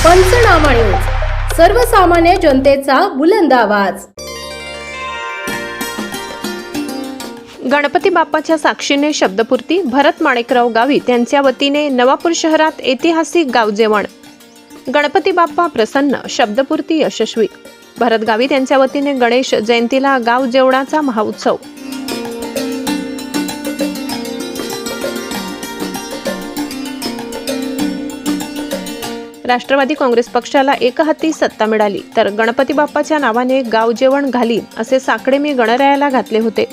पंचनामा न्यूज, सर्वसामान्य जनतेचा बुलंद आवाज। गणपती बाप्पाच्या साक्षीने शब्दपूर्ती भरत माणिकराव गावित यांच्या वतीने नवापूर शहरात ऐतिहासिक गाव जेवण। गणपती बाप्पा प्रसन्न, शब्दपूर्ती यशस्वी। भरत गावित यांच्या वतीने गणेश जयंतीला गाव जेवणाचा महाउत्सव। राष्ट्रवादी काँग्रेस पक्षाला एकहाती सत्ता मिळाली तर गणपती बाप्पाच्या नावाने गाव जेवण घालीन असे साकडे मी गणरायाला घातले होते।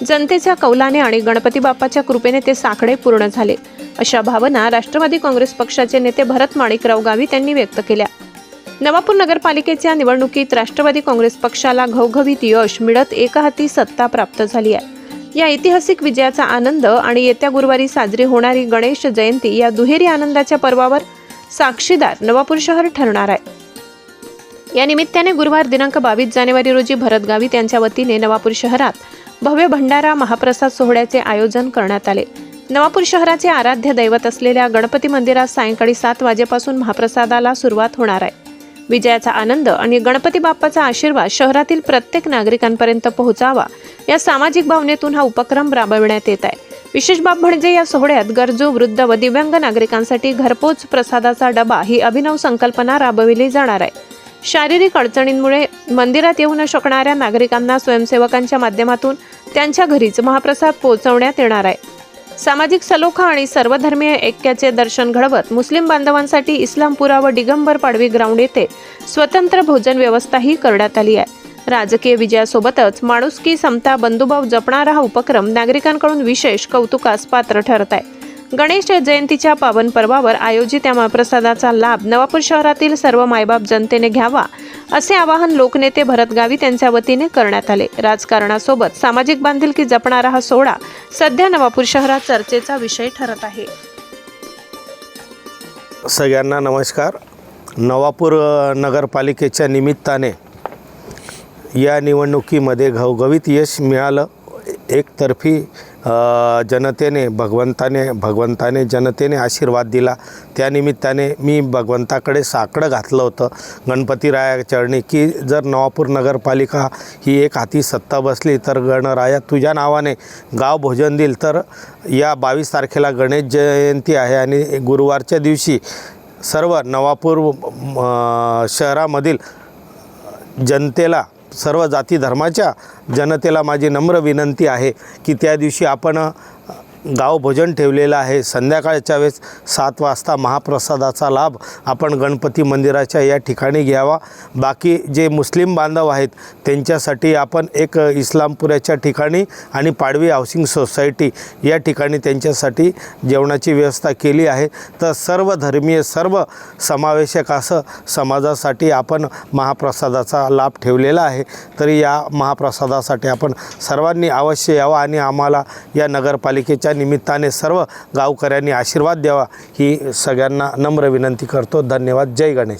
जनतेच्या कौलाने आणि गणपती बाप्पाच्या कृपेने ते साकडे पूर्ण झाले, अशा भावना राष्ट्रवादी काँग्रेस पक्षाचे नेते भरत माणिकराव गावित यांनी व्यक्त केल्या। नवापूर नगरपालिकेच्या निवडणुकीत राष्ट्रवादी काँग्रेस पक्षाला घवघवीत यश मिळत एकहाती सत्ता प्राप्त झाली आहे। या ऐतिहासिक विजयाचा आनंद आणि येत्या गुरुवारी साजरी होणारी गणेश जयंती या दुहेरी आनंदाच्या पर्वावर साक्षीदार नवापूर शहर ठरणार आहे। या निमित्ताने गुरुवार दिनांक 22 जानेवारी रोजी भरत गावित यांच्या वतीने नवापूर शहरात भव्य भंडारा महाप्रसाद सोहळ्याचे आयोजन करण्यात आले। नवापूर शहराचे आराध्य दैवत असलेल्या गणपती मंदिरात सायंकाळी 7 वाजेपासून महाप्रसादाला सुरुवात होणार आहे। विजयाचा आनंद आणि गणपती बाप्पाचा आशीर्वाद शहरातील प्रत्येक नागरिकांपर्यंत पोहोचावा या सामाजिक भावनेतून हा उपक्रम राबविण्यात येत आहे। विशेष बाब म्हणजे या सोहळ्यात गरजू, वृद्ध व दिव्यांग नागरिकांसाठी घरपोच प्रसादाचा डबा ही अभिनव संकल्पना राबविली जाणार आहे। शारीरिक अडचणींमुळे मंदिरात येऊ न शकणाऱ्या नागरिकांना स्वयंसेवकांच्या माध्यमातून त्यांच्या घरीच महाप्रसाद पोहोचवण्यात येणार आहे। सामाजिक सलोखा आणि सर्वधर्मीय ऐक्याचे दर्शन घडवत मुस्लिम बांधवांसाठी इस्लामपुरा व दिगंबर पाडवी ग्राउंड येथे स्वतंत्र भोजन व्यवस्थाही करण्यात आली आहे। राजकीय विजयासोबतच माणुसकी, समता, बंधुभाव जपणारा हा उपक्रम नागरिकांकडून विशेष कौतुकास पात्र ठरत आहे। गणेश जयंतीच्या पावन पर्वावर आयोजित या महाप्रसादाचा लाभ नवापूर शहरातील सर्व मायबाप जनतेने घ्यावा असे आवाहन लोकनेते भरत गावित यांच्या वतीने करण्यात आले। राजकारणासोबत सामाजिक बांधिलकी जपणारा हा सोहळा सध्या नवापूर शहरात चर्चेचा विषय ठरत आहे। सगळ्यांना नमस्कार। नवापूर नगरपालिकेच्या निमित्ताने या निवडणुकीमध्ये घवघवीत यश मिळालं। एकतर्फी भगवंताने जनतेने आशीर्वाद दिला। त्यानिमित्ताने मी भगवंताकडे साकडं घातलं होतं गणपतीराया चरणी की जर नवापूर नगरपालिका ही एक हाती सत्ता बसली तर गणराया तुझ्या नावाने गाव भोजन देईल। तर या 22 तारखेला गणेश जयंती आहे आणि गुरुवारच्या दिवशी सर्व नवापूर शहरामधील जनतेला, सर्व जाती धर्माच्या जनतेला माझी नम्र विनंती आहे की त्या दिवशी आपण गाव भोजन ठेवलेलं आहे। संध्याकाळच्या वेळेस 7 वाजता महाप्रसादाचा लाभ आपण गणपती मंदिराच्या या ठिकाणी घ्यावा। बाकी जे मुस्लिम बांधव आहेत त्यांच्यासाठी आपण एक इस्लामपुऱ्याच्या ठिकाणी आणि पाडवी हाऊसिंग सोसायटी या ठिकाणी त्यांच्यासाठी जेवणाची व्यवस्था केली आहे। तर सर्व धर्मीय, सर्व समावेशक असं समाजासाठी आपण महाप्रसादाचा लाभ ठेवलेला आहे। तरी या महाप्रसादासाठी आपण सर्वांनी अवश्य यावं आणि आम्हाला या नगरपालिकेच्या निमित्ताने सर्व गावकऱ्यांनी आशीर्वाद द्यावा ही सगळ्यांना नम्र विनंती करतो। धन्यवाद। जय गणेश।